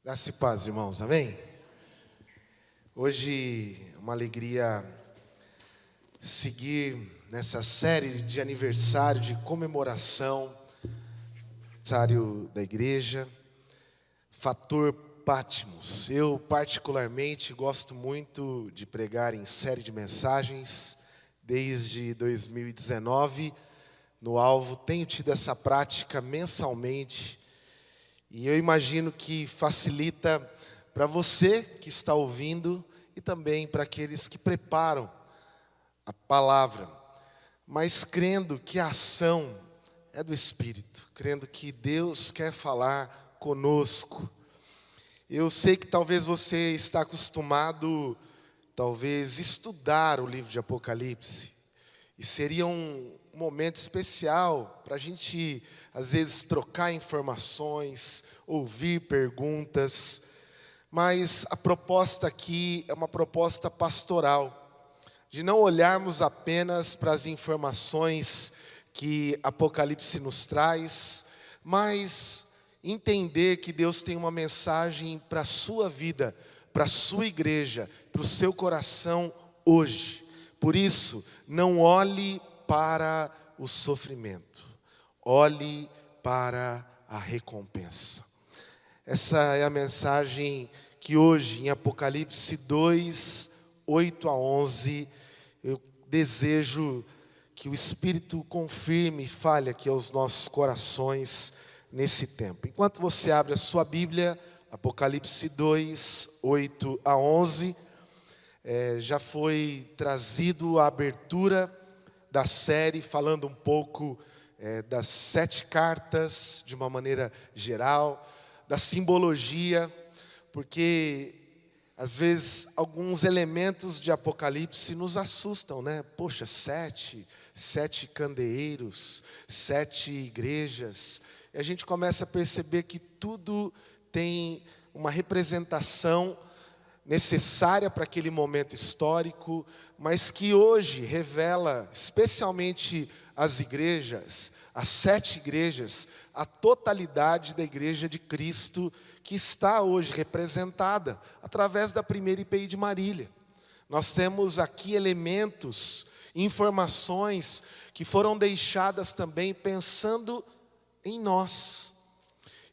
Graça e paz, irmãos, amém? Hoje é uma alegria seguir nessa série de aniversário, de comemoração, aniversário da igreja, Fator Patmos. Eu particularmente gosto muito de pregar em série de mensagens, desde 2019, no Alvo, tenho tido essa prática mensalmente. E eu imagino que facilita para você que está ouvindo e também para aqueles que preparam a palavra, mas crendo que a ação é do Espírito, crendo que Deus quer falar conosco. Eu sei que talvez você está acostumado, talvez, estudar o livro de Apocalipse, e seria um momento especial para a gente, às vezes, trocar informações, ouvir perguntas. Mas a proposta aqui é uma proposta pastoral, de não olharmos apenas para as informações que Apocalipse nos traz, mas entender que Deus tem uma mensagem para a sua vida, para a sua igreja, para o seu coração hoje. Por isso, não olhe para o sofrimento, olhe para a recompensa. Essa é a mensagem que hoje, em Apocalipse 2, 8 a 11, eu desejo que o Espírito confirme e fale aqui aos nossos corações nesse tempo. Enquanto você abre a sua Bíblia, Apocalipse 2, 8 a 11, já foi trazido a abertura da série, falando um pouco das 7 cartas, de uma maneira geral, da simbologia, porque às vezes alguns elementos de Apocalipse nos assustam, né? Poxa, 7 candeeiros, 7 igrejas, e a gente começa a perceber que tudo tem uma representação necessária para aquele momento histórico, mas que hoje revela, especialmente as igrejas, as 7 igrejas, a totalidade da igreja de Cristo, que está hoje representada através da primeira IPI de Marília. Nós temos aqui elementos, informações que foram deixadas também pensando em nós.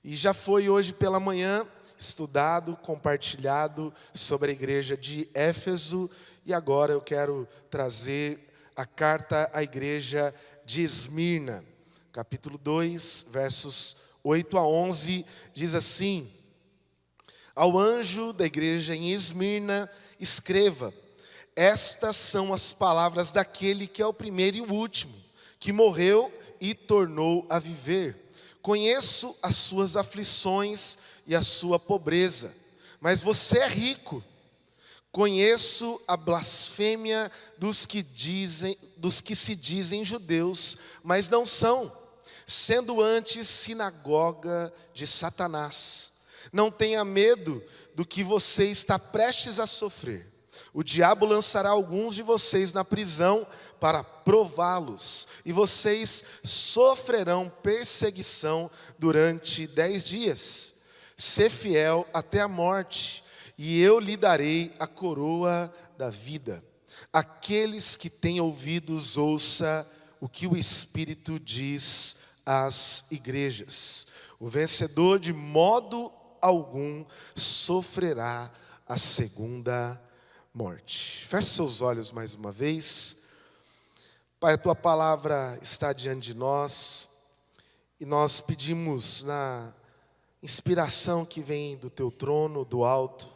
E já foi hoje pela manhã estudado, compartilhado sobre a igreja de Éfeso, e agora eu quero trazer a carta à igreja de Esmirna, capítulo 2, versos 8 a 11, diz assim: ao anjo da igreja em Esmirna, escreva: estas são as palavras daquele que é o primeiro e o último, que morreu e tornou a viver. Conheço as suas aflições e a sua pobreza, mas você é rico. Conheço a blasfêmia dos que se dizem judeus, mas não são, sendo antes sinagoga de Satanás. Não tenha medo do que você está prestes a sofrer. O diabo lançará alguns de vocês na prisão para prová-los, e vocês sofrerão perseguição durante 10 dias. Sê fiel até a morte, e eu lhe darei a coroa da vida. Aqueles que têm ouvidos, ouça o que o Espírito diz às igrejas. O vencedor de modo algum sofrerá a segunda morte. Feche seus olhos mais uma vez. Pai, a tua palavra está diante de nós, e nós pedimos na inspiração que vem do teu trono, do alto.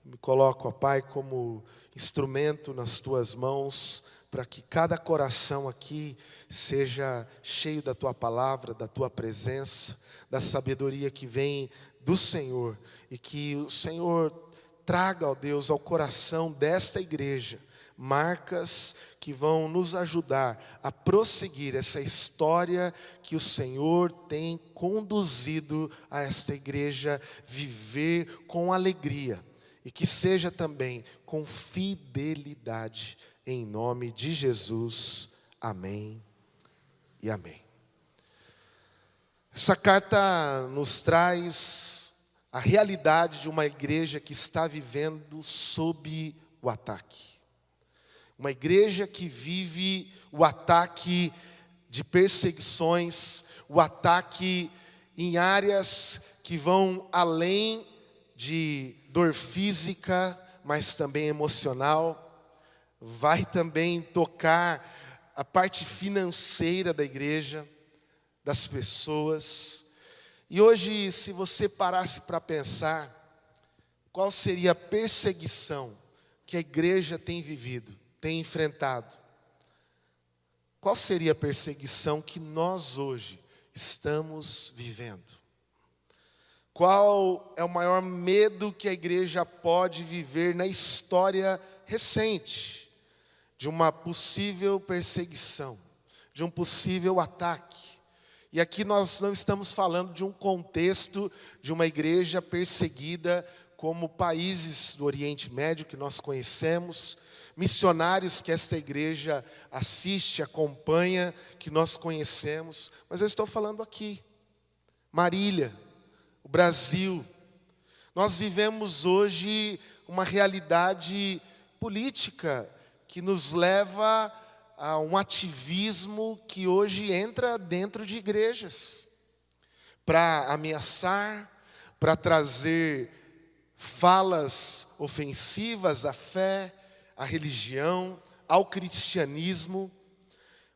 Me coloco, ó Pai, como instrumento nas tuas mãos, para que cada coração aqui seja cheio da tua palavra, da tua presença, da sabedoria que vem do Senhor, e que o Senhor traga, ó Deus, ao coração desta igreja marcas que vão nos ajudar a prosseguir essa história que o Senhor tem conduzido a esta igreja viver com alegria, e que seja também com fidelidade, em nome de Jesus, amém e amém. Essa carta nos traz a realidade de uma igreja que está vivendo sob o ataque. Uma igreja que vive o ataque de perseguições, o ataque em áreas que vão além de dor física, mas também emocional. Vai também tocar a parte financeira da igreja, das pessoas. E hoje, se você parasse para pensar, qual seria a perseguição que a igreja tem vivido, tem enfrentado? Qual seria a perseguição que nós hoje estamos vivendo? Qual é o maior medo que a igreja pode viver na história recente de uma possível perseguição, de um possível ataque? E aqui nós não estamos falando de um contexto de uma igreja perseguida como países do Oriente Médio que nós conhecemos, missionários que esta igreja assiste, acompanha, que nós conhecemos. Mas eu estou falando aqui, Marília, o Brasil. Nós vivemos hoje uma realidade política que nos leva a um ativismo que hoje entra dentro de igrejas para ameaçar, para trazer falas ofensivas à fé, à religião, ao cristianismo.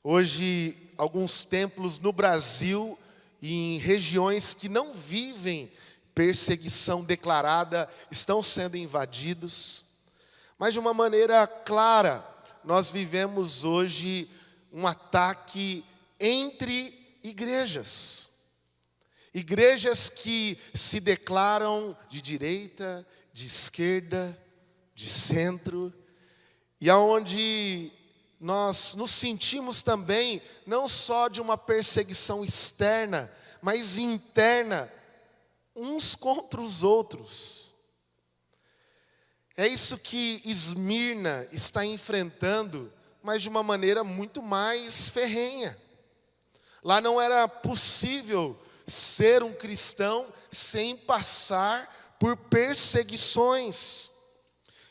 Hoje, alguns templos no Brasil e em regiões que não vivem perseguição declarada estão sendo invadidos. Mas de uma maneira clara, nós vivemos hoje um ataque entre igrejas. Igrejas que se declaram de direita, de esquerda, de centro, e aonde nós nos sentimos também, não só de uma perseguição externa, mas interna, uns contra os outros. É isso que Esmirna está enfrentando, mas de uma maneira muito mais ferrenha. Lá não era possível ser um cristão sem passar por perseguições.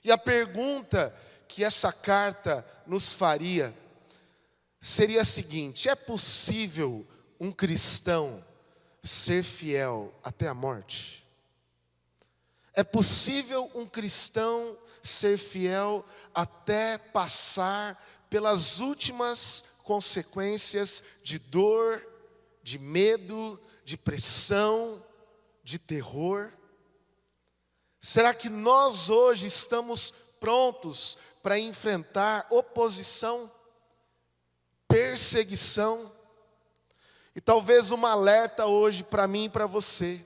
E a pergunta que essa carta nos faria seria a seguinte: é possível um cristão ser fiel até a morte? É possível um cristão ser fiel até passar pelas últimas consequências de dor, de medo, de pressão, de terror? Será que nós hoje estamos prontos para enfrentar oposição, perseguição? E talvez uma alerta hoje para mim e para você.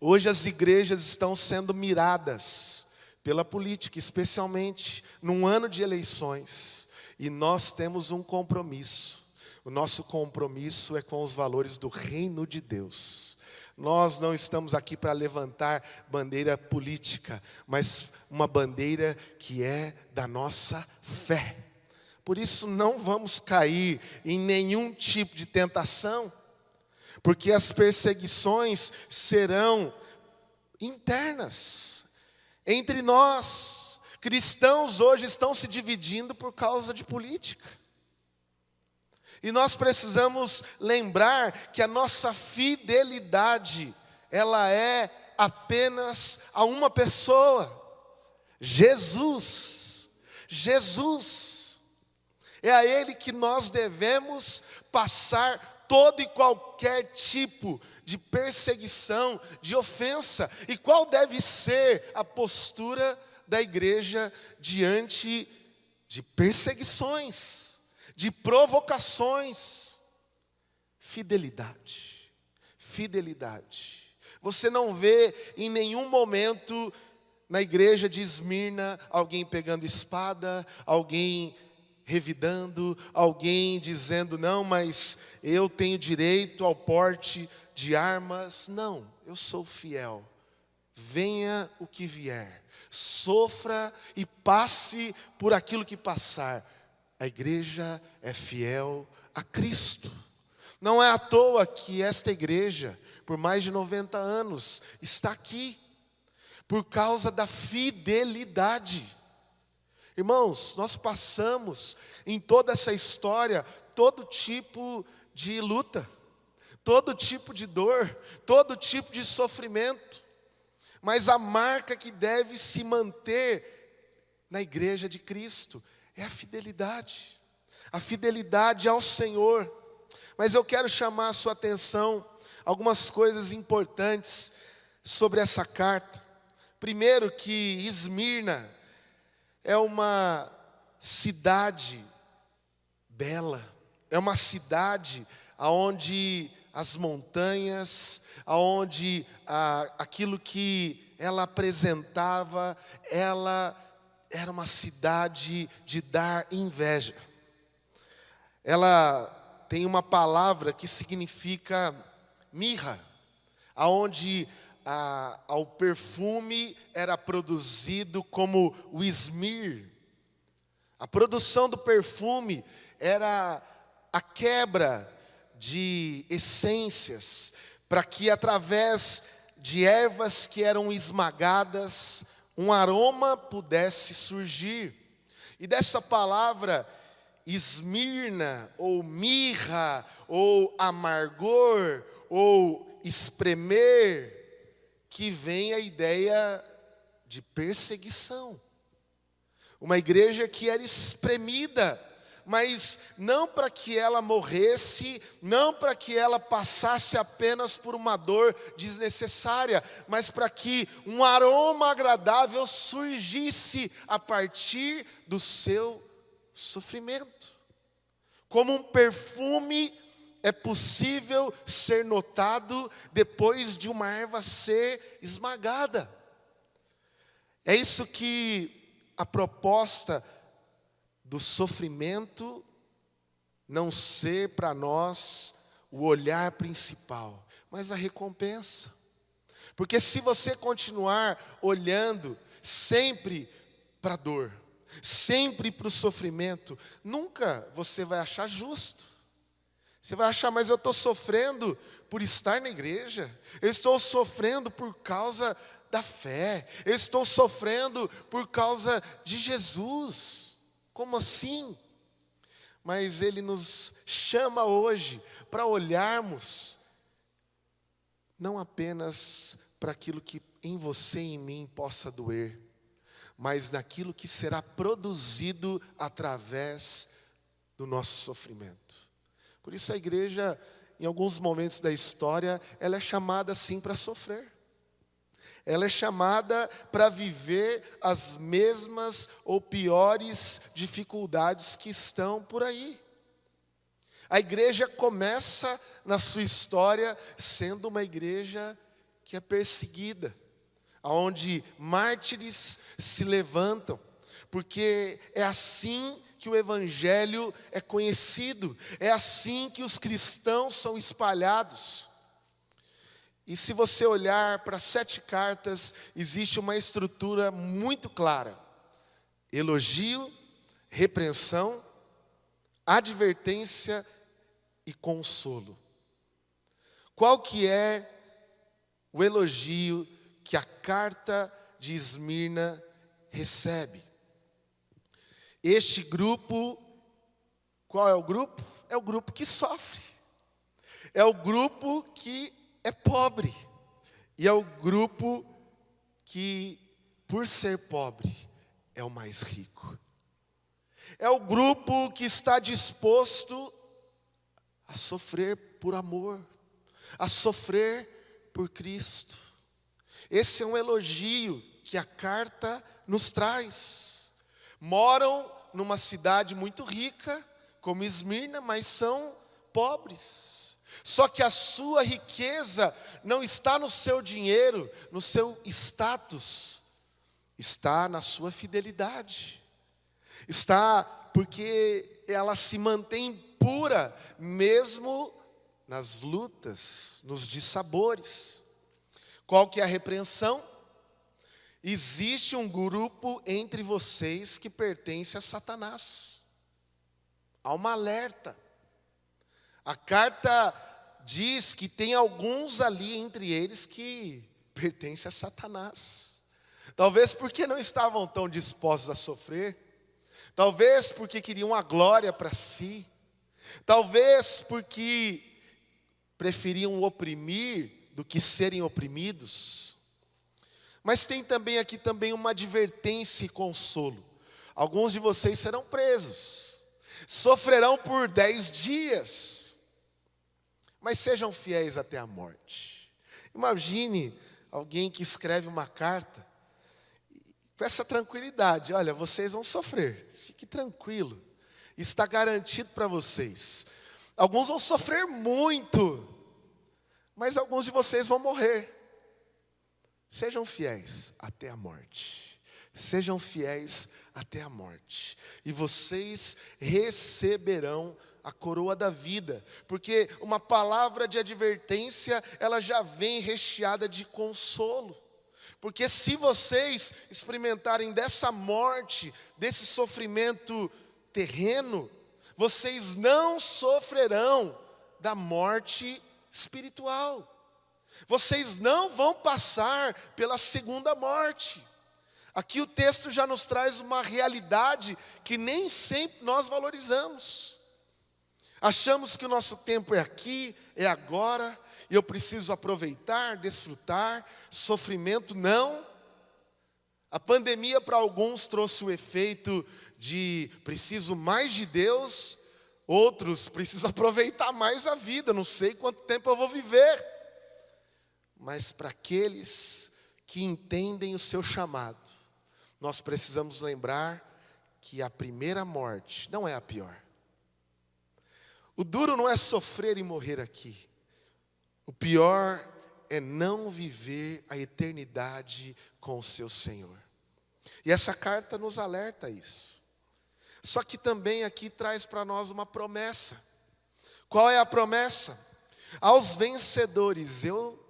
Hoje as igrejas estão sendo miradas pela política, especialmente num ano de eleições. E nós temos um compromisso. O nosso compromisso é com os valores do reino de Deus. Nós não estamos aqui para levantar bandeira política, mas uma bandeira que é da nossa fé. Por isso não vamos cair em nenhum tipo de tentação, porque as perseguições serão internas. Entre nós, cristãos hoje estão se dividindo por causa de política. E nós precisamos lembrar que a nossa fidelidade, ela é apenas a uma pessoa: Jesus. Jesus. É a Ele que nós devemos passar todo e qualquer tipo de perseguição, de ofensa. E qual deve ser a postura da igreja diante de perseguições, de provocações? Fidelidade. Fidelidade. Você não vê em nenhum momento na igreja de Esmirna alguém pegando espada, alguém revidando, alguém dizendo: não, mas eu tenho direito ao porte de armas. Não, eu sou fiel. Venha o que vier, sofra e passe por aquilo que passar. A igreja é fiel a Cristo. Não é à toa que esta igreja, por mais de 90 anos, está aqui, por causa da fidelidade. Irmãos, nós passamos em toda essa história, todo tipo de luta, todo tipo de dor, todo tipo de sofrimento. Mas a marca que deve se manter na igreja de Cristo é a fidelidade ao Senhor. Mas eu quero chamar a sua atenção algumas coisas importantes sobre essa carta. Primeiro, que Esmirna é uma cidade bela, é uma cidade onde as montanhas, onde aquilo que ela apresentava, ela era uma cidade de dar inveja. Ela tem uma palavra que significa mirra, aonde o perfume era produzido como o esmir. A produção do perfume era a quebra de essências, para que através de ervas que eram esmagadas, um aroma pudesse surgir. E dessa palavra Esmirna, ou mirra, ou amargor, ou espremer, que vem a ideia de perseguição. Uma igreja que era espremida, mas não para que ela morresse, não para que ela passasse apenas por uma dor desnecessária, mas para que um aroma agradável surgisse a partir do seu sofrimento. Como um perfume é possível ser notado depois de uma erva ser esmagada. É isso que a proposta do sofrimento não ser para nós o olhar principal, mas a recompensa. Porque se você continuar olhando sempre para a dor, sempre para o sofrimento, nunca você vai achar justo. Você vai achar, mas eu estou sofrendo por estar na igreja, eu estou sofrendo por causa da fé, eu estou sofrendo por causa de Jesus. Como assim? Mas Ele nos chama hoje para olharmos não apenas para aquilo que em você e em mim possa doer, mas naquilo que será produzido através do nosso sofrimento. Por isso a igreja, em alguns momentos da história, ela é chamada assim para sofrer. Ela é chamada para viver as mesmas ou piores dificuldades que estão por aí. A igreja começa na sua história sendo uma igreja que é perseguida, onde mártires se levantam, porque é assim que o evangelho é conhecido, é assim que os cristãos são espalhados. E se você olhar para 7 cartas, existe uma estrutura muito clara: elogio, repreensão, advertência e consolo. Qual que é o elogio que a carta de Esmirna recebe? Este grupo, qual é o grupo? É o grupo que sofre, é o grupo que é pobre, e é o grupo que, por ser pobre, é o mais rico. É o grupo que está disposto a sofrer por amor, a sofrer por Cristo. Esse é um elogio que a carta nos traz. Moram numa cidade muito rica, como Esmirna, mas são pobres. Só que a sua riqueza não está no seu dinheiro, no seu status, está na sua fidelidade. Está porque ela se mantém pura, mesmo nas lutas, nos dissabores. Qual que é a repreensão? Existe um grupo entre vocês que pertence a Satanás. Há uma alerta. A carta diz que tem alguns ali entre eles que pertencem a Satanás. Talvez porque não estavam tão dispostos a sofrer, talvez porque queriam a glória para si, talvez porque preferiam oprimir do que serem oprimidos. Mas tem também aqui uma advertência e consolo. Alguns de vocês serão presos, sofrerão por 10 dias, mas sejam fiéis até a morte. Imagine alguém que escreve uma carta com essa tranquilidade: olha, vocês vão sofrer, fique tranquilo, está garantido para vocês. Alguns vão sofrer muito, mas alguns de vocês vão morrer. Sejam fiéis até a morte. Sejam fiéis até a morte, e vocês receberão a coroa da vida, porque uma palavra de advertência, ela já vem recheada de consolo, porque se vocês experimentarem dessa morte, desse sofrimento terreno, vocês não sofrerão da morte espiritual, vocês não vão passar pela segunda morte. Aqui o texto já nos traz uma realidade que nem sempre nós valorizamos. Achamos que o nosso tempo é aqui, é agora, e eu preciso aproveitar, desfrutar. Sofrimento não. A pandemia para alguns trouxe o efeito de preciso mais de Deus, outros preciso aproveitar mais a vida, não sei quanto tempo eu vou viver. Mas para aqueles que entendem o seu chamado, nós precisamos lembrar que a primeira morte não é a pior. O duro não é sofrer e morrer aqui. O pior é não viver a eternidade com o seu Senhor. E essa carta nos alerta a isso. Só que também aqui traz para nós uma promessa. Qual é a promessa? Aos vencedores eu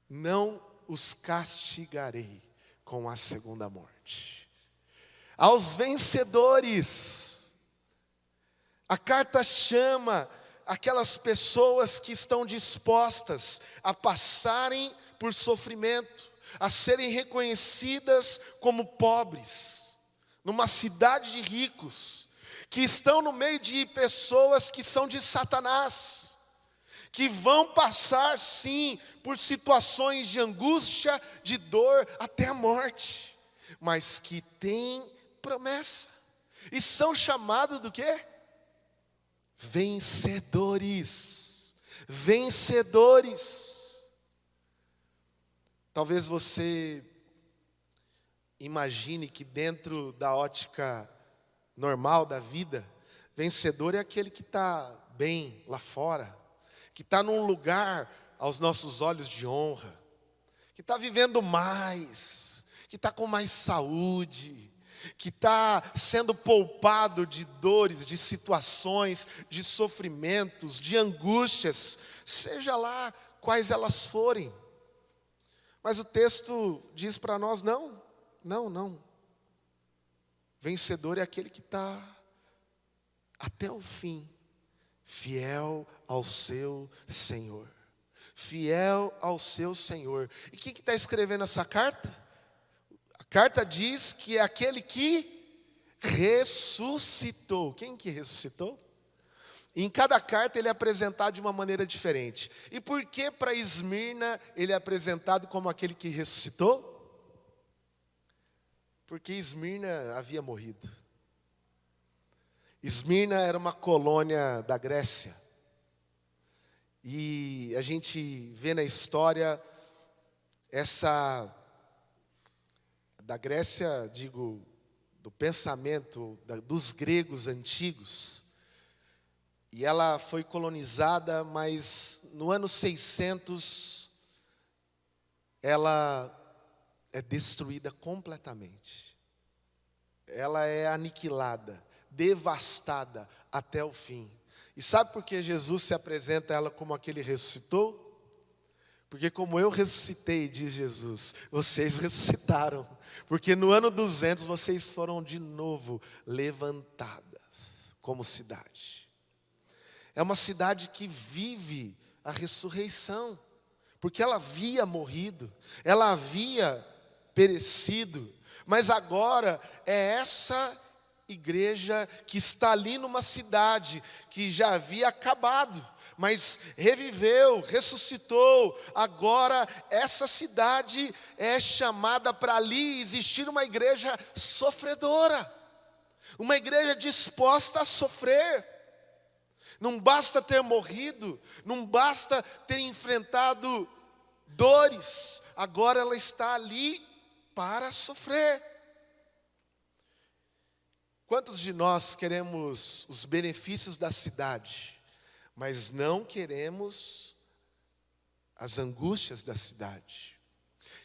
não os castigarei com a segunda morte. Aos vencedores, a carta chama aquelas pessoas que estão dispostas a passarem por sofrimento, a serem reconhecidas como pobres, numa cidade de ricos, que estão no meio de pessoas que são de Satanás, que vão passar sim por situações de angústia, de dor, até a morte, mas que têm promessa, e são chamados do quê? Vencedores. Vencedores. Talvez você imagine que dentro da ótica normal da vida, vencedor é aquele que está bem lá fora, que está num lugar aos nossos olhos de honra, que está vivendo mais, que está com mais saúde, que está sendo poupado de dores, de situações, de sofrimentos, de angústias, seja lá quais elas forem. Mas o texto diz para nós, não. Vencedor é aquele que está até o fim, fiel ao seu Senhor. Fiel ao seu Senhor. E quem que está escrevendo essa carta? A carta diz que é aquele que ressuscitou. Quem que ressuscitou? Em cada carta ele é apresentado de uma maneira diferente. E por que para Esmirna ele é apresentado como aquele que ressuscitou? Porque Esmirna havia morrido. Esmirna era uma colônia da Grécia. E a gente vê na história da Grécia, digo, do pensamento dos gregos antigos. E ela foi colonizada, mas no ano 600, ela é destruída completamente. Ela é aniquilada, devastada até o fim. E sabe por que Jesus se apresenta a ela como aquele que ressuscitou? Porque como eu ressuscitei, diz Jesus, vocês ressuscitaram. Porque no ano 200 vocês foram de novo levantadas como cidade. É uma cidade que vive a ressurreição, porque ela havia morrido, ela havia perecido, mas agora é essa igreja que está ali numa cidade que já havia acabado, mas reviveu, ressuscitou. Agora essa cidade é chamada para ali existir uma igreja sofredora, uma igreja disposta a sofrer. Não basta ter morrido, não basta ter enfrentado dores, agora ela está ali para sofrer. Quantos de nós queremos os benefícios da cidade, mas não queremos as angústias da cidade?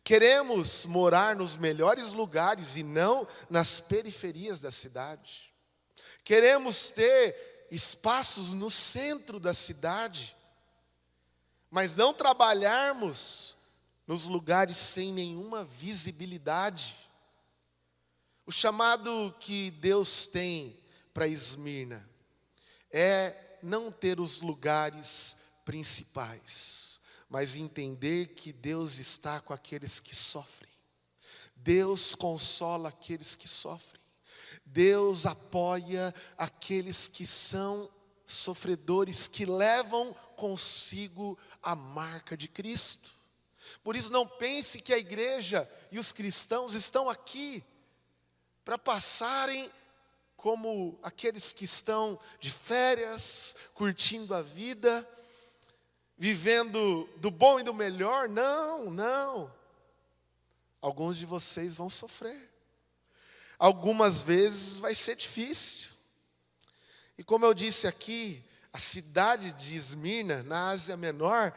Queremos morar nos melhores lugares e não nas periferias da cidade. Queremos ter espaços no centro da cidade, mas não trabalharmos nos lugares sem nenhuma visibilidade. O chamado que Deus tem para Esmirna é não ter os lugares principais, mas entender que Deus está com aqueles que sofrem. Deus consola aqueles que sofrem. Deus apoia aqueles que são sofredores, que levam consigo a marca de Cristo. Por isso não pense que a igreja e os cristãos estão aqui para passarem como aqueles que estão de férias, curtindo a vida, vivendo do bom e do melhor. Não, não. Alguns de vocês vão sofrer. Algumas vezes vai ser difícil. E como eu disse aqui, a cidade de Esmirna, na Ásia Menor,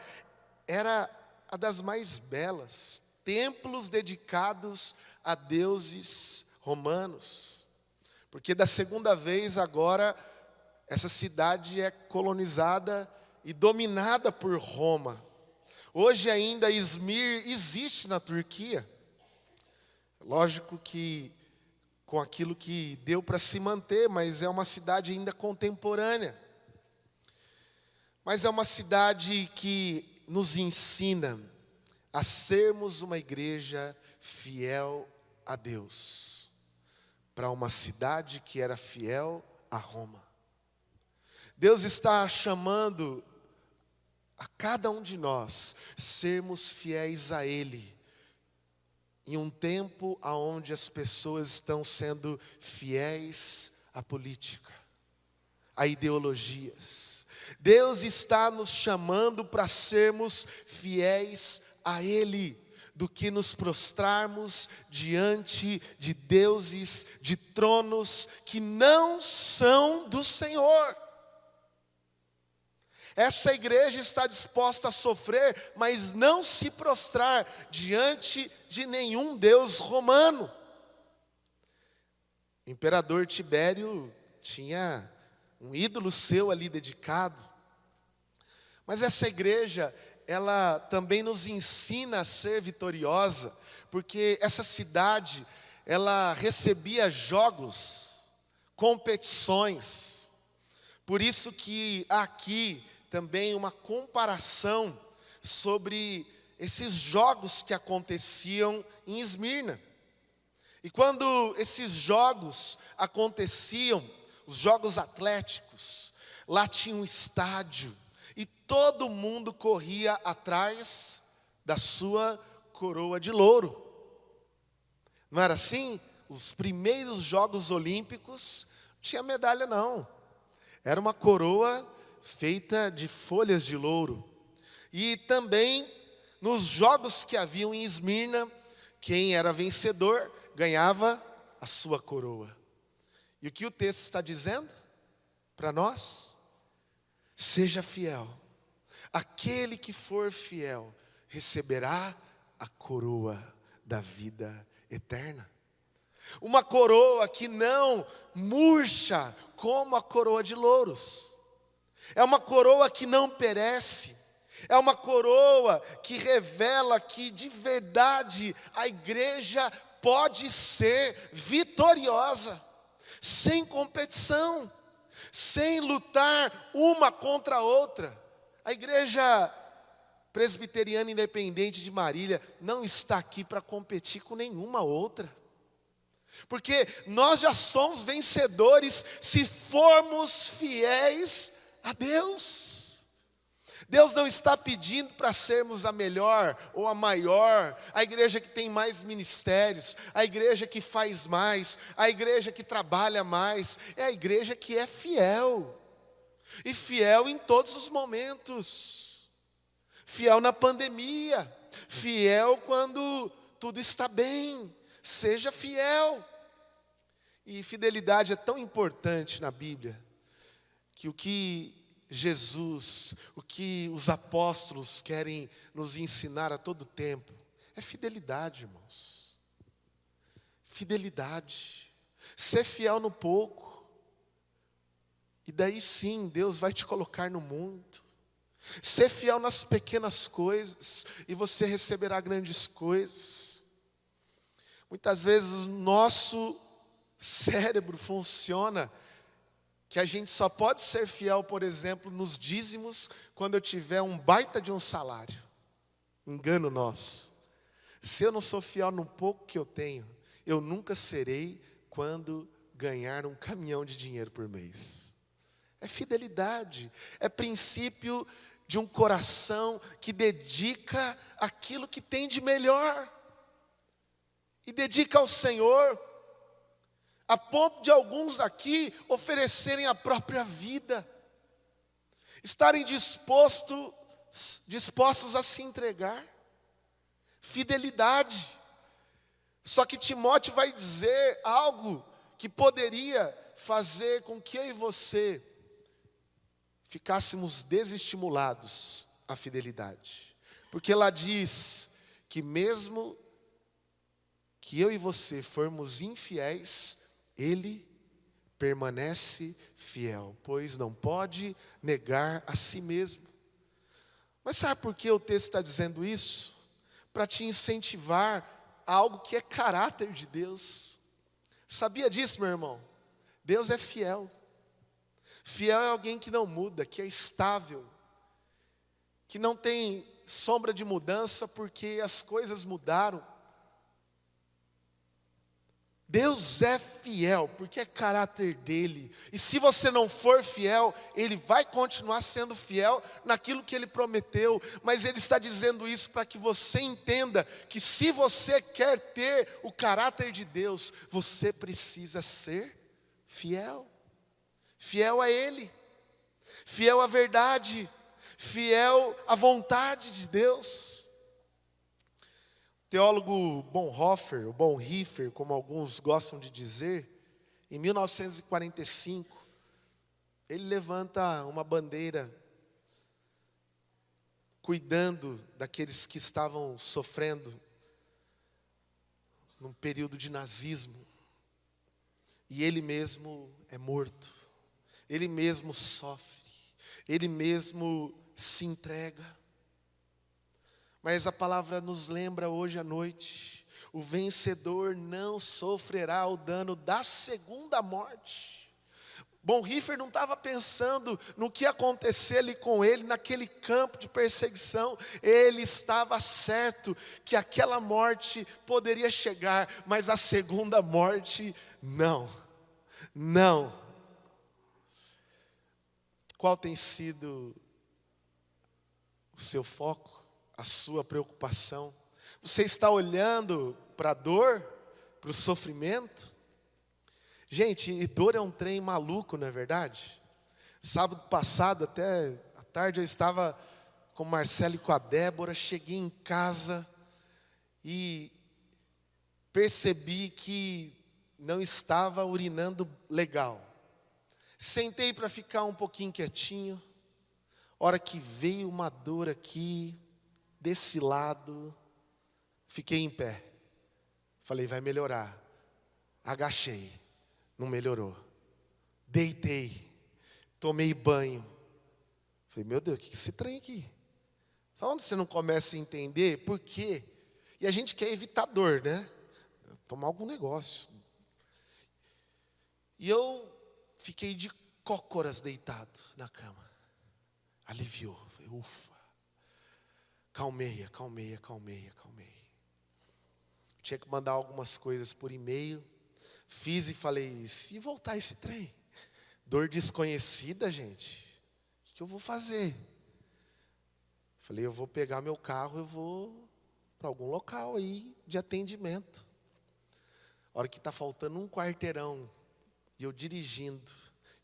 era a das mais belas. Templos dedicados a deuses romanos. Porque da segunda vez agora, essa cidade é colonizada e dominada por Roma. Hoje ainda Izmir existe na Turquia. Lógico que com aquilo que deu para se manter, mas é uma cidade ainda contemporânea. Mas é uma cidade que nos ensina a sermos uma igreja fiel a Deus, para uma cidade que era fiel a Roma. Deus está chamando a cada um de nós sermos fiéis a Ele, em um tempo onde as pessoas estão sendo fiéis à política, a ideologias. Deus está nos chamando para sermos fiéis a Ele, do que nos prostrarmos diante de deuses, de tronos que não são do Senhor. Essa igreja está disposta a sofrer, mas não se prostrar diante de nenhum deus romano. O imperador Tibério tinha um ídolo seu ali dedicado. Mas essa igreja, ela também nos ensina a ser vitoriosa, porque essa cidade, ela recebia jogos, competições. Por isso que aqui também uma comparação sobre esses jogos que aconteciam em Esmirna. E quando esses jogos aconteciam, os jogos atléticos, lá tinha um estádio, e todo mundo corria atrás da sua coroa de louro. Não era assim? Os primeiros Jogos Olímpicos não tinha medalha não. Era uma coroa feita de folhas de louro. E também nos jogos que haviam em Esmirna, quem era vencedor ganhava a sua coroa. E o que o texto está dizendo para nós? Seja fiel. Aquele que for fiel receberá a coroa da vida eterna. Uma coroa que não murcha como a coroa de louros. É uma coroa que não perece. É uma coroa que revela que de verdade a igreja pode ser vitoriosa, sem competição, sem lutar uma contra a outra. A igreja presbiteriana independente de Marília não está aqui para competir com nenhuma outra. Porque nós já somos vencedores se formos fiéis a Deus. Deus não está pedindo para sermos a melhor ou a maior, a igreja que tem mais ministérios, a igreja que faz mais, a igreja que trabalha mais. É a igreja que é fiel. E fiel em todos os momentos. Fiel na pandemia, fiel quando tudo está bem. Seja fiel. E fidelidade é tão importante na Bíblia, que o que Jesus, o que os apóstolos querem nos ensinar a todo tempo, é fidelidade, irmãos. Fidelidade. Ser fiel no pouco. E daí sim, Deus vai te colocar no mundo. Ser fiel nas pequenas coisas, e você receberá grandes coisas. Muitas vezes o nosso cérebro funciona que a gente só pode ser fiel, por exemplo, nos dízimos, quando eu tiver um baita de um salário. Engano nosso. Se eu não sou fiel no pouco que eu tenho, eu nunca serei quando ganhar um caminhão de dinheiro por mês. É fidelidade, é princípio de um coração que dedica aquilo que tem de melhor. E dedica ao Senhor, a ponto de alguns aqui oferecerem a própria vida, estarem dispostos a se entregar. Fidelidade. Só que Timóteo vai dizer algo que poderia fazer com que eu e você ficássemos desestimulados à fidelidade. Porque lá diz que mesmo que eu e você formos infiéis, Ele permanece fiel, pois não pode negar a si mesmo. Mas sabe por que o texto está dizendo isso? Para te incentivar a algo que é caráter de Deus. Sabia disso, meu irmão? Deus é fiel. Fiel é alguém que não muda, que é estável, que não tem sombra de mudança porque as coisas mudaram. Deus é fiel, porque é caráter dele. E se você não for fiel, Ele vai continuar sendo fiel naquilo que Ele prometeu. Mas Ele está dizendo isso para que você entenda que se você quer ter o caráter de Deus, você precisa ser fiel. Fiel a Ele, fiel à verdade, fiel à vontade de Deus. O teólogo Bonhoeffer, ou Bonhoeffer, como alguns gostam de dizer, em 1945, ele levanta uma bandeira cuidando daqueles que estavam sofrendo num período de nazismo. E ele mesmo é morto, ele mesmo sofre, ele mesmo se entrega. Mas a palavra nos lembra hoje à noite, o vencedor não sofrerá o dano da segunda morte. Bonhoeffer não estava pensando no que ia acontecer ali com ele, naquele campo de perseguição. Ele estava certo que aquela morte poderia chegar, mas a segunda morte não. Não. Qual tem sido o seu foco? A sua preocupação? Você está olhando para a dor, para o sofrimento? Gente, e dor é um trem maluco, não é verdade? Sábado passado, até à tarde, eu estava com o Marcelo e com a Débora. Cheguei em casa e percebi que não estava urinando legal. Sentei para ficar um pouquinho quietinho. Hora que veio uma dor aqui, desse lado, fiquei em pé. Falei, vai melhorar. Agachei, não melhorou. Deitei, tomei banho. Falei, meu Deus, o que é esse trem aqui? Sabe onde você não começa a entender por quê? E a gente quer evitar dor, né? Tomar algum negócio. E eu fiquei de cócoras deitado na cama. Aliviou. Falei, ufa. Calmeia. Tinha que mandar algumas coisas por e-mail. Fiz e falei, se voltar esse trem? Dor desconhecida, gente. O que eu vou fazer? Falei, eu vou pegar meu carro, eu vou para algum local aí de atendimento. A hora que está faltando um quarteirão e eu dirigindo,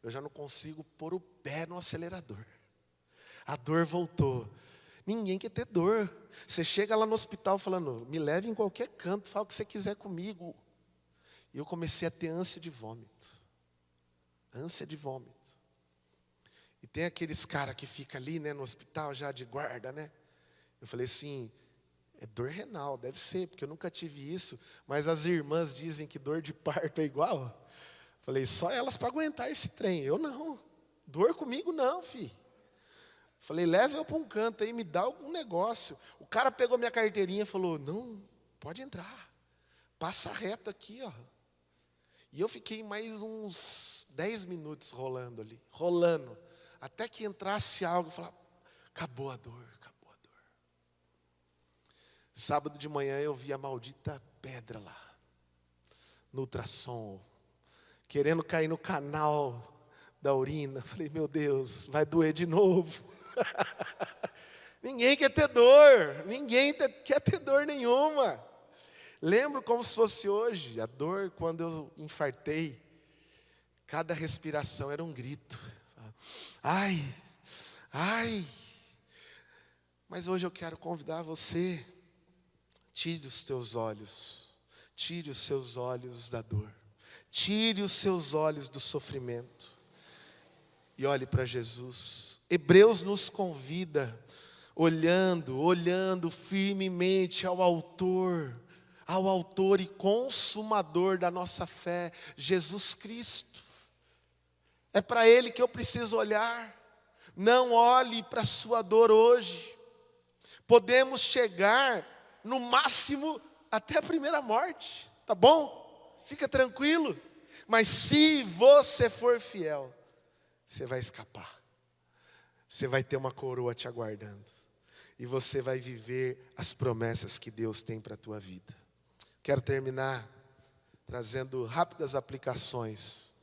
eu já não consigo pôr o pé no acelerador. A dor voltou. Ninguém quer ter dor. Você chega lá no hospital falando, me leve em qualquer canto, fala o que você quiser comigo. E eu comecei a ter ânsia de vômito. E tem aqueles caras que ficam ali, né, no hospital já de guarda, né? Eu falei assim, é dor renal, deve ser, porque eu nunca tive isso. Mas as irmãs dizem que dor de parto é igual. Eu falei, só elas para aguentar esse trem. Eu não. Dor comigo não, filho. Falei, leva eu para um canto aí, me dá algum negócio. O cara pegou minha carteirinha e falou, não, pode entrar. Passa reto aqui, ó. E eu fiquei mais uns 10 minutos rolando ali. Até que entrasse algo e falar, acabou a dor. Sábado de manhã eu vi a maldita pedra lá. No ultrassom. Querendo cair no canal da urina. Falei, meu Deus, vai doer de novo. Ninguém quer ter dor. Ninguém quer ter dor nenhuma. Lembro como se fosse hoje. A dor quando eu infartei. Cada respiração era um grito. Ai. Mas hoje eu quero convidar você. Tire os teus olhos. Tire os seus olhos da dor. Tire os seus olhos do sofrimento. E olhe para Jesus. Hebreus nos convida, olhando firmemente ao autor e consumador da nossa fé, Jesus Cristo. É para Ele que eu preciso olhar. Não olhe para a sua dor hoje. Podemos chegar, no máximo, até a primeira morte. Tá bom? Fica tranquilo. Mas se você for fiel, você vai escapar. Você vai ter uma coroa te aguardando. E você vai viver as promessas que Deus tem para a tua vida. Quero terminar trazendo rápidas aplicações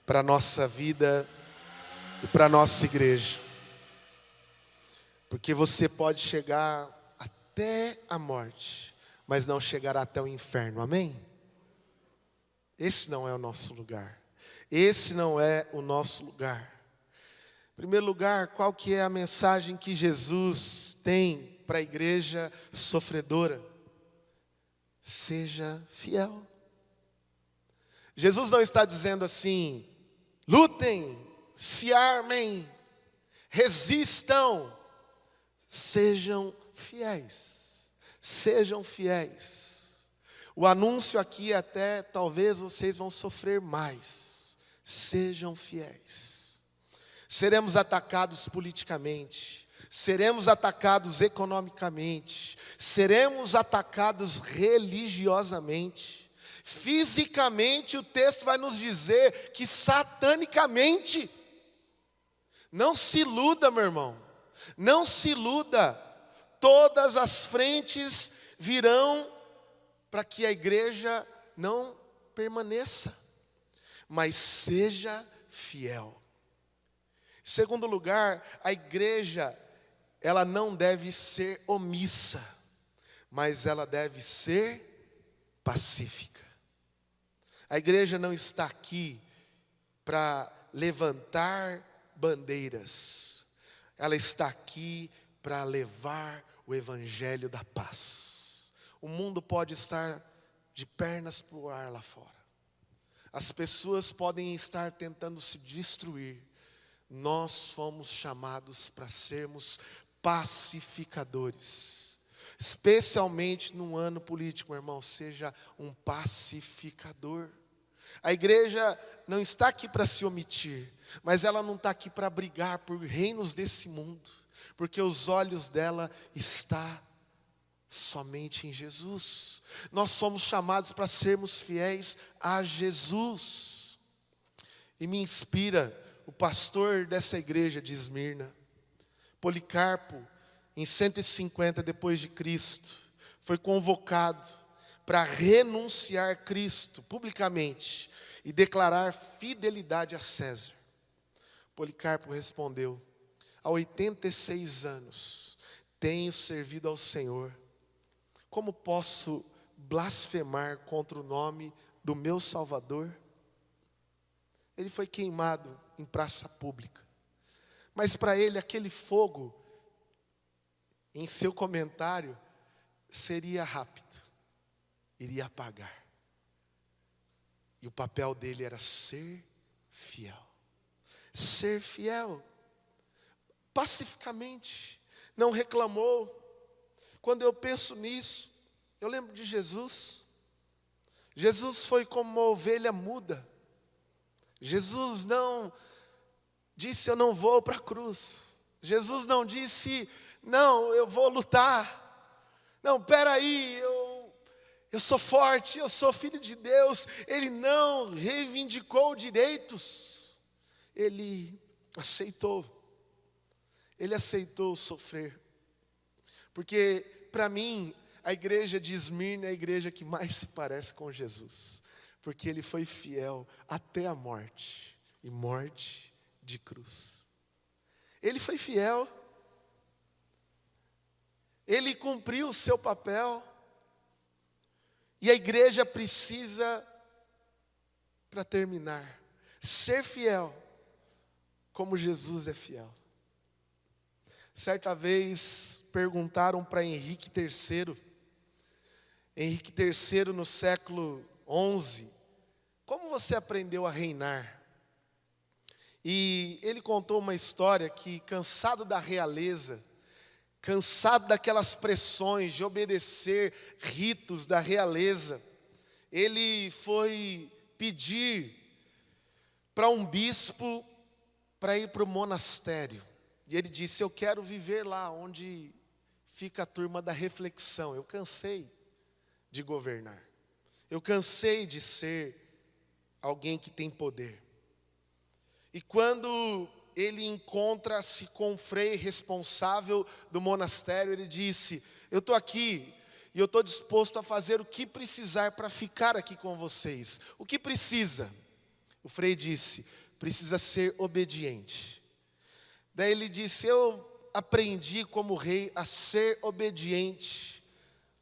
para a nossa vida e para a nossa igreja. Porque você pode chegar até a morte, mas não chegará até o inferno, amém? Esse não é o nosso lugar. Esse não é o nosso lugar. Em primeiro lugar, qual que é a mensagem que Jesus tem para a igreja sofredora? Seja fiel. Jesus não está dizendo assim, lutem, se armem, resistam, sejam fiéis. Sejam fiéis. O anúncio aqui até, talvez vocês vão sofrer mais. Sejam fiéis. Seremos atacados politicamente. Seremos atacados economicamente. Seremos atacados religiosamente. Fisicamente, o texto vai nos dizer que satanicamente. Não se iluda, meu irmão. Não se iluda. Todas as frentes virão para que a igreja não permaneça. Mas seja fiel. Em segundo lugar, a igreja, ela não deve ser omissa, mas ela deve ser pacífica. A igreja não está aqui para levantar bandeiras. Ela está aqui para levar o evangelho da paz. O mundo pode estar de pernas para o ar lá fora. As pessoas podem estar tentando se destruir. Nós fomos chamados para sermos pacificadores. Especialmente num ano político, meu irmão, seja um pacificador. A igreja não está aqui para se omitir, mas ela não está aqui para brigar por reinos desse mundo, porque os olhos dela estão somente em Jesus. Nós somos chamados para sermos fiéis a Jesus. E me inspira o pastor dessa igreja de Esmirna. Policarpo, em 150 depois de Cristo, foi convocado para renunciar Cristo publicamente e declarar fidelidade a César. Policarpo respondeu: há 86 anos tenho servido ao Senhor. Como posso blasfemar contra o nome do meu Salvador? Ele foi queimado em praça pública. Mas para ele aquele fogo, em seu comentário, seria rápido, iria apagar. E o papel dele era ser fiel. Ser fiel, pacificamente, não reclamou. Quando eu penso nisso, eu lembro de Jesus. Jesus foi como uma ovelha muda. Jesus não disse: eu não vou para a cruz. Jesus não disse: não, eu vou lutar. Não, peraí, eu sou forte, eu sou filho de Deus. Ele não reivindicou direitos. Ele aceitou sofrer. Porque para mim, a igreja de Esmirna é a igreja que mais se parece com Jesus. Porque ele foi fiel até a morte, e morte de cruz. Ele foi fiel. Ele cumpriu o seu papel. E a igreja precisa, para terminar, ser fiel como Jesus é fiel. Certa vez perguntaram para Henrique III, no século XI, como você aprendeu a reinar? E ele contou uma história que, cansado da realeza, cansado daquelas pressões de obedecer ritos da realeza, ele foi pedir para um bispo para ir para o monastério. E ele disse: eu quero viver lá onde fica a turma da reflexão. Eu cansei de governar. Eu cansei de ser alguém que tem poder. E quando ele encontra-se com o frei responsável do monastério, ele disse: eu estou aqui e eu estou disposto a fazer o que precisar para ficar aqui com vocês. O que precisa? O frei disse: precisa ser obediente. Daí ele disse: eu aprendi como rei a ser obediente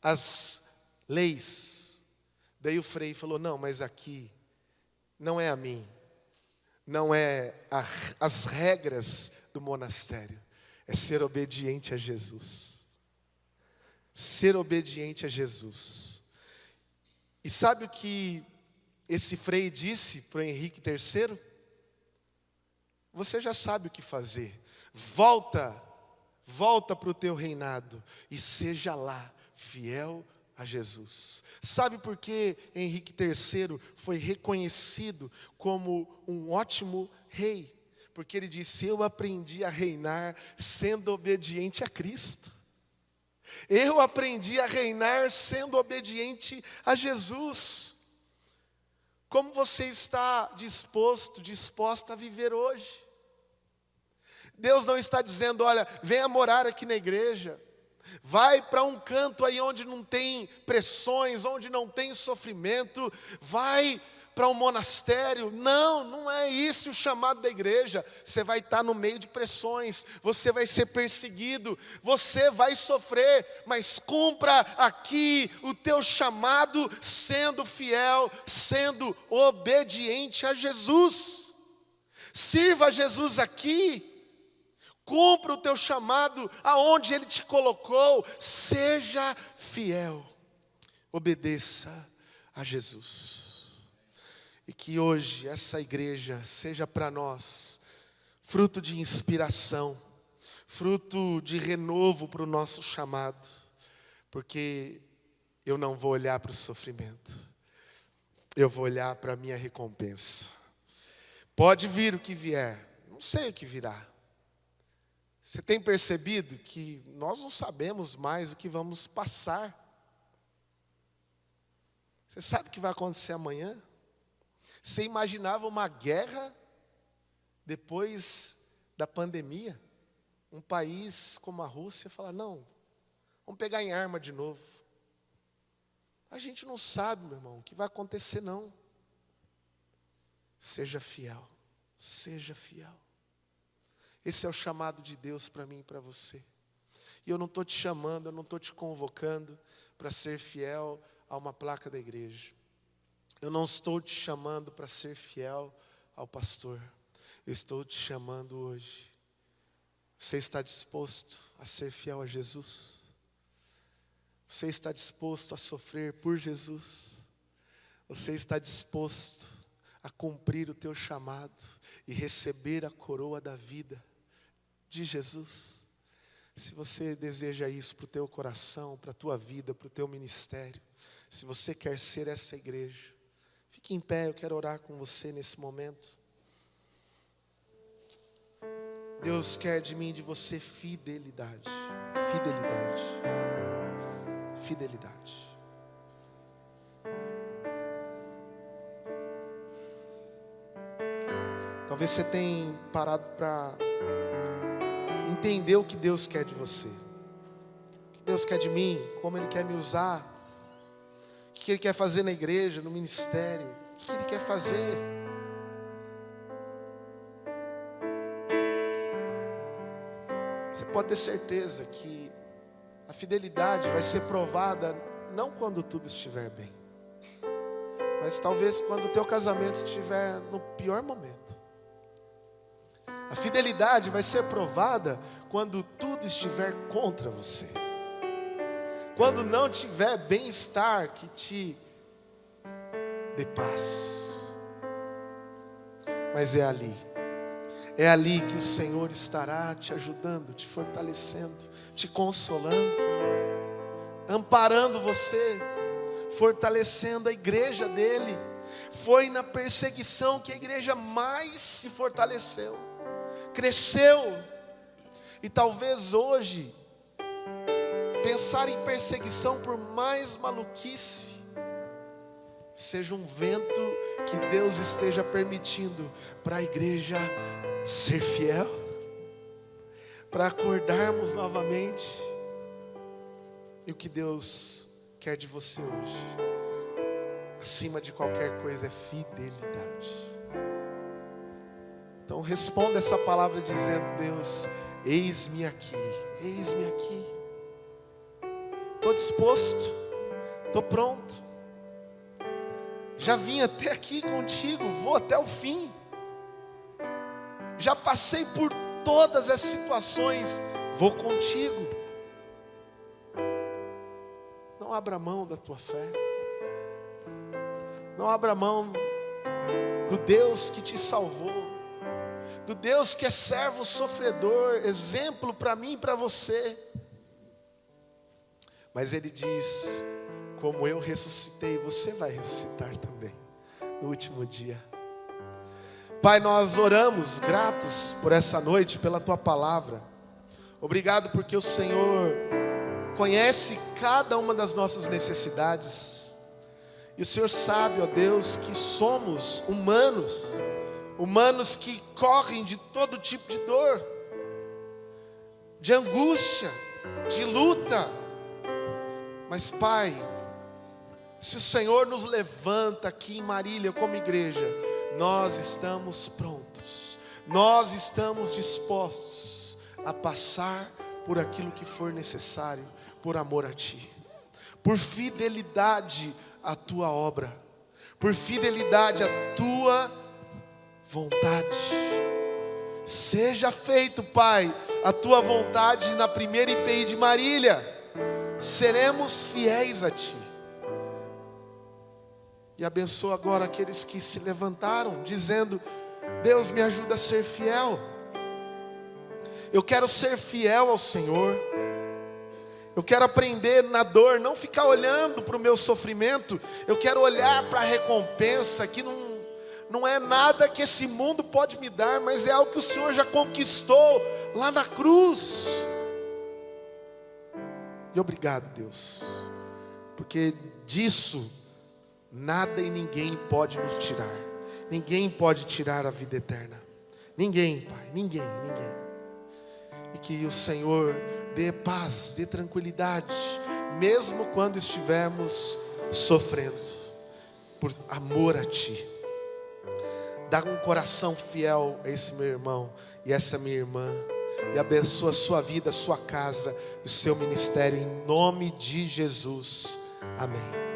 às leis. Daí o frei falou: não, mas aqui não é a mim, não é as regras do monastério, é ser obediente a Jesus. Ser obediente a Jesus. E sabe o que esse frei disse para o Henrique III? Você já sabe o que fazer. Volta para o teu reinado e seja lá fiel a Jesus. Sabe por que Henrique III foi reconhecido como um ótimo rei? Porque ele disse: eu aprendi a reinar sendo obediente a Cristo. Eu aprendi a reinar sendo obediente a Jesus. Como você está disposta a viver hoje? Deus não está dizendo: olha, venha morar aqui na igreja. Vai para um canto aí onde não tem pressões, onde não tem sofrimento. Vai para um monastério. Não, não é isso o chamado da igreja. Você vai estar no meio de pressões, você vai ser perseguido, você vai sofrer, mas cumpra aqui o teu chamado sendo fiel, sendo obediente a Jesus. Sirva a Jesus aqui. Cumpra o teu chamado aonde Ele te colocou. Seja fiel. Obedeça a Jesus. E que hoje essa igreja seja para nós fruto de inspiração, fruto de renovo para o nosso chamado. Porque eu não vou olhar para o sofrimento, eu vou olhar para a minha recompensa. Pode vir o que vier, não sei o que virá. Você tem percebido que nós não sabemos mais o que vamos passar? Você sabe o que vai acontecer amanhã? Você imaginava uma guerra Depois da pandemia, um país como a Rússia fala, não, vamos pegar em arma de novo. A gente não sabe, meu irmão, o que vai acontecer não. Seja fiel, seja fiel. Esse é o chamado de Deus para mim e para você. E eu não estou te chamando, eu não estou te convocando para ser fiel a uma placa da igreja. Eu não estou te chamando para ser fiel ao pastor. Eu estou te chamando hoje. Você está disposto a ser fiel a Jesus? Você está disposto a sofrer por Jesus? Você está disposto a cumprir o teu chamado e receber a coroa da vida de Jesus? Se você deseja isso para o teu coração, para a tua vida, para o teu ministério, se você quer ser essa igreja, fique em pé, eu quero orar com você nesse momento. Deus quer de mim e de você fidelidade, fidelidade, fidelidade. Talvez você tenha parado para entender o que Deus quer de você. O que Deus quer de mim, como Ele quer me usar. O que Ele quer fazer na igreja, no ministério. O que Ele quer fazer. Você pode ter certeza que a fidelidade vai ser provada não quando tudo estiver bem, mas talvez quando o teu casamento estiver no pior momento. A fidelidade vai ser provada quando tudo estiver contra você. Quando não tiver bem-estar que te dê paz. Mas é ali que o Senhor estará te ajudando, te fortalecendo, te consolando, amparando você, fortalecendo a igreja dele. Foi na perseguição que a igreja mais se fortaleceu, cresceu. E talvez hoje, pensar em perseguição por mais maluquice, seja um vento que Deus esteja permitindo para a igreja ser fiel, para acordarmos novamente. E o que Deus quer de você hoje, acima de qualquer coisa, é fidelidade. Então responda essa palavra dizendo: Deus, eis-me aqui, eis-me aqui. Estou disposto, estou pronto. Já vim até aqui contigo, vou até o fim. Já passei por todas as situações, vou contigo. Não abra mão da tua fé. Não abra mão do Deus que te salvou, do Deus que é servo sofredor, exemplo para mim e para você. Mas Ele diz: como eu ressuscitei, você vai ressuscitar também no último dia. Pai, nós oramos gratos por essa noite, pela Tua palavra. Obrigado porque o Senhor conhece cada uma das nossas necessidades. E o Senhor sabe, ó Deus, que somos humanos que correm de todo tipo de dor, de angústia, de luta. Mas Pai, se o Senhor nos levanta aqui em Marília como igreja, nós estamos prontos, nós estamos dispostos a passar por aquilo que for necessário, por amor a Ti, por fidelidade à Tua obra, por fidelidade à Tua vontade. Seja feito, Pai, a Tua vontade na primeira IPI de Marília. Seremos fiéis a Ti. E abençoa agora aqueles que se levantaram dizendo: Deus, me ajuda a ser fiel. Eu quero ser fiel ao Senhor. Eu quero aprender na dor, não ficar olhando para o meu sofrimento. Eu quero olhar para a recompensa, que não é nada que esse mundo pode me dar, mas é algo que o Senhor já conquistou lá na cruz. E obrigado, Deus, porque disso nada e ninguém pode nos tirar. Ninguém pode tirar a vida eterna. Ninguém, Pai, ninguém. E que o Senhor dê paz, dê tranquilidade, mesmo quando estivermos sofrendo, por amor a Ti. Dá um coração fiel a esse meu irmão e essa minha irmã. E abençoa a sua vida, a sua casa e o seu ministério, em nome de Jesus. Amém.